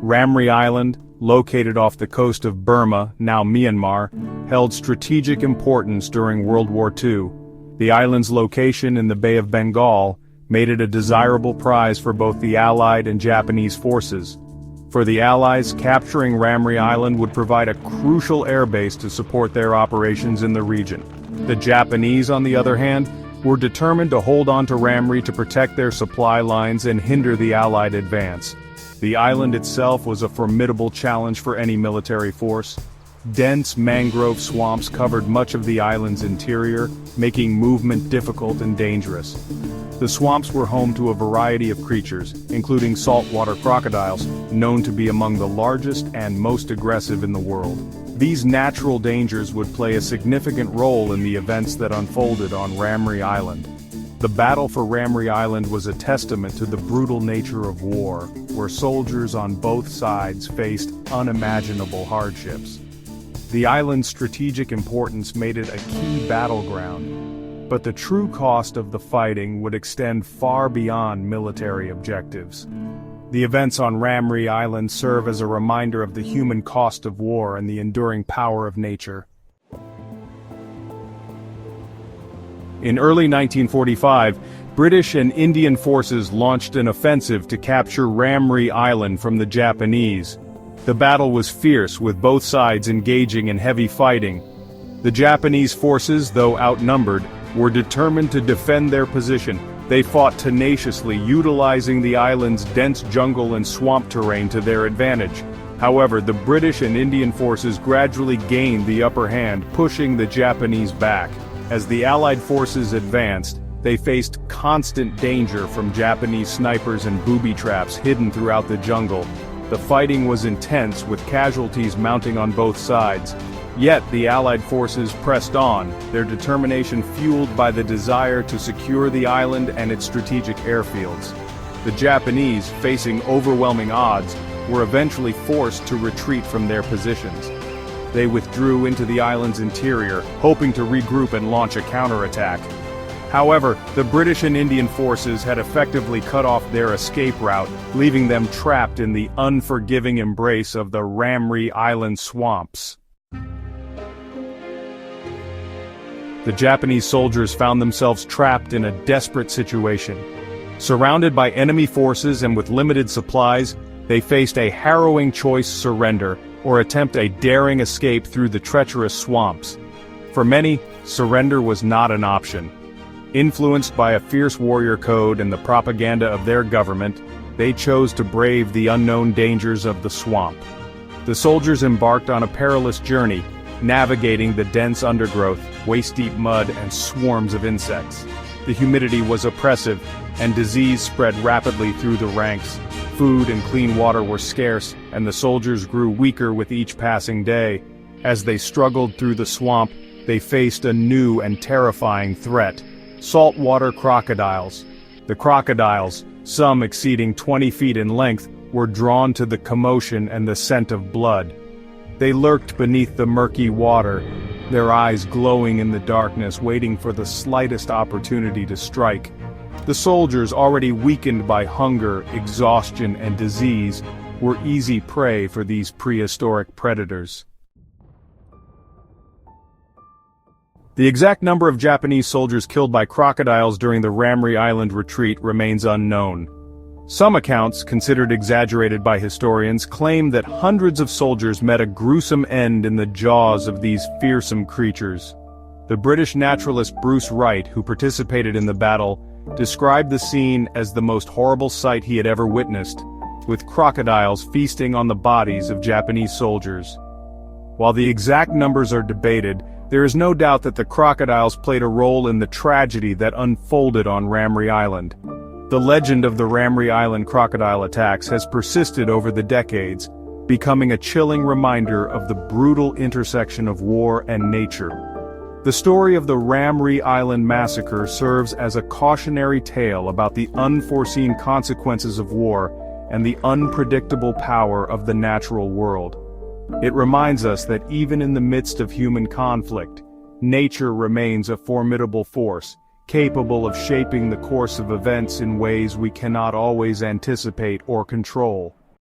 Ramree Island, located off the coast of Burma, now Myanmar, held strategic importance during World War II. The island's location in the Bay of Bengal made it a desirable prize for both the Allied and Japanese forces. For the Allies, capturing Ramree Island would provide a crucial airbase to support their operations in the region. The Japanese, on the other hand, were determined to hold on to Ramree to protect their supply lines and hinder the Allied advance. The island itself was a formidable challenge for any military force. Dense mangrove swamps covered much of the island's interior, making movement difficult and dangerous. The swamps were home to a variety of creatures, including saltwater crocodiles, known to be among the largest and most aggressive in the world. These natural dangers would play a significant role in the events that unfolded on Ramree Island. The battle for Ramree Island was a testament to the brutal nature of war, where soldiers on both sides faced unimaginable hardships. The island's strategic importance made it a key battleground, but the true cost of the fighting would extend far beyond military objectives. The events on Ramree Island serve as a reminder of the human cost of war and the enduring power of nature. In early 1945, British and Indian forces launched an offensive to capture Ramree Island from the Japanese. The battle was fierce, with both sides engaging in heavy fighting. The Japanese forces, though outnumbered, were determined to defend their position. They fought tenaciously, utilizing the island's dense jungle and swamp terrain to their advantage. However, the British and Indian forces gradually gained the upper hand, pushing the Japanese back. As the Allied forces advanced, they faced constant danger from Japanese snipers and booby traps hidden throughout the jungle. The fighting was intense, with casualties mounting on both sides. Yet the Allied forces pressed on, their determination fueled by the desire to secure the island and its strategic airfields. The Japanese, facing overwhelming odds, were eventually forced to retreat from their positions. They withdrew into the island's interior, hoping to regroup and launch a counterattack. However, the British and Indian forces had effectively cut off their escape route, leaving them trapped in the unforgiving embrace of the Ramree Island swamps. The Japanese soldiers found themselves trapped in a desperate situation. Surrounded by enemy forces and with limited supplies, they faced a harrowing choice: surrender, or attempt a daring escape through the treacherous swamps. For many, surrender was not an option. Influenced by a fierce warrior code and the propaganda of their government, they chose to brave the unknown dangers of the swamp. The soldiers embarked on a perilous journey, navigating the dense undergrowth, waist-deep mud, and swarms of insects. The humidity was oppressive, and disease spread rapidly through the ranks. Food and clean water were scarce, and the soldiers grew weaker with each passing day. As they struggled through the swamp, they faced a new and terrifying threat: saltwater crocodiles. The crocodiles, some exceeding 20 feet in length, were drawn to the commotion and the scent of blood. They lurked beneath the murky water, their eyes glowing in the darkness, waiting for the slightest opportunity to strike. The soldiers, already weakened by hunger, exhaustion, and disease, were easy prey for these prehistoric predators. The exact number of Japanese soldiers killed by crocodiles during the Ramree Island retreat remains unknown. Some accounts, considered exaggerated by historians, claim that hundreds of soldiers met a gruesome end in the jaws of these fearsome creatures. The British naturalist Bruce Wright, who participated in the battle, described the scene as the most horrible sight he had ever witnessed, with crocodiles feasting on the bodies of Japanese soldiers. While the exact numbers are debated, there is no doubt that the crocodiles played a role in the tragedy that unfolded on Ramree Island. The legend of the Ramree Island crocodile attacks has persisted over the decades, becoming a chilling reminder of the brutal intersection of war and nature. The story of the Ramree Island Massacre serves as a cautionary tale about the unforeseen consequences of war and the unpredictable power of the natural world. It reminds us that even in the midst of human conflict, nature remains a formidable force, capable of shaping the course of events in ways we cannot always anticipate or control.